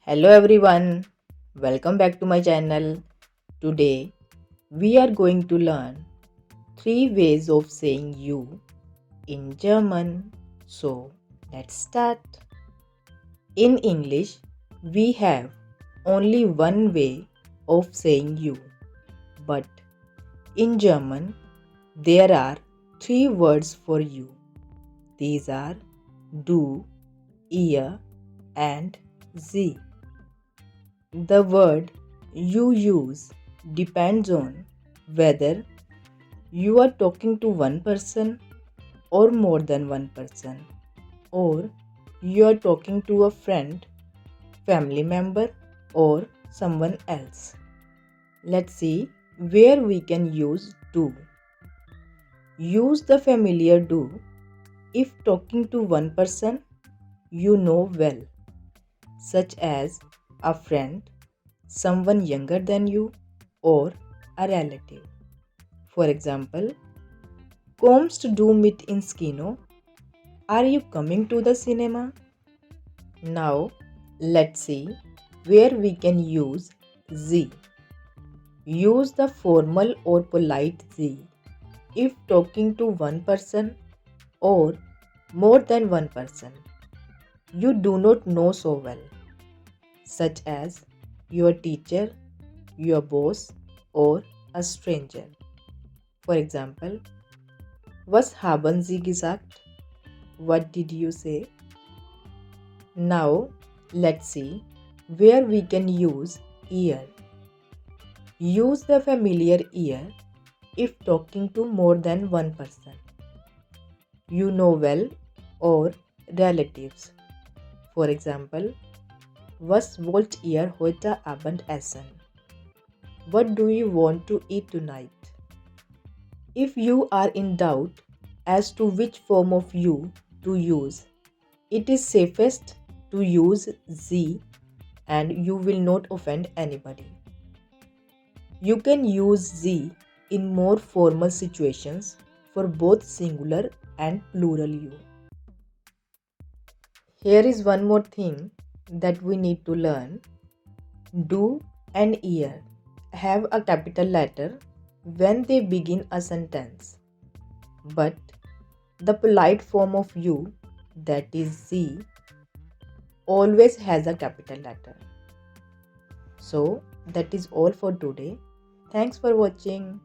Hello everyone, welcome back to my channel. Today we are going to learn 3 ways of saying you in German. So let's start. In English, we have only one way of saying you, but in German there are 3 words for you. These are du, ihr and sie. The word you use depends on whether you are talking to one person or more than one person, or you are talking to a friend, family member, or someone else. Let's see where we can use do. Use the familiar do if talking to one person you know well, such as a friend, someone younger than you, or a relative. For example, kommst du mit ins Kino? Are you coming to the cinema? Now, let's see where we can use sie. Use the formal or polite sie if talking to one person or more than one person you do not know so well, such as your teacher, your boss, or a stranger. For example, was haben Sie gesagt? What did you say? Now, let's see where we can use ihr. Use the familiar ihr if talking to more than one person you know well or relatives. For example, was wollt ihr heute Abend essen? What do you want to eat tonight? If you are in doubt as to which form of you to use, it is safest to use sie and you will not offend anybody. You can use sie in more formal situations for both singular and plural you. Here is one more thing that we need to learn. Do and ihr have a capital letter when they begin a sentence, but the polite form of you, that is sie, always has a capital letter. So that is all for today. Thanks for watching.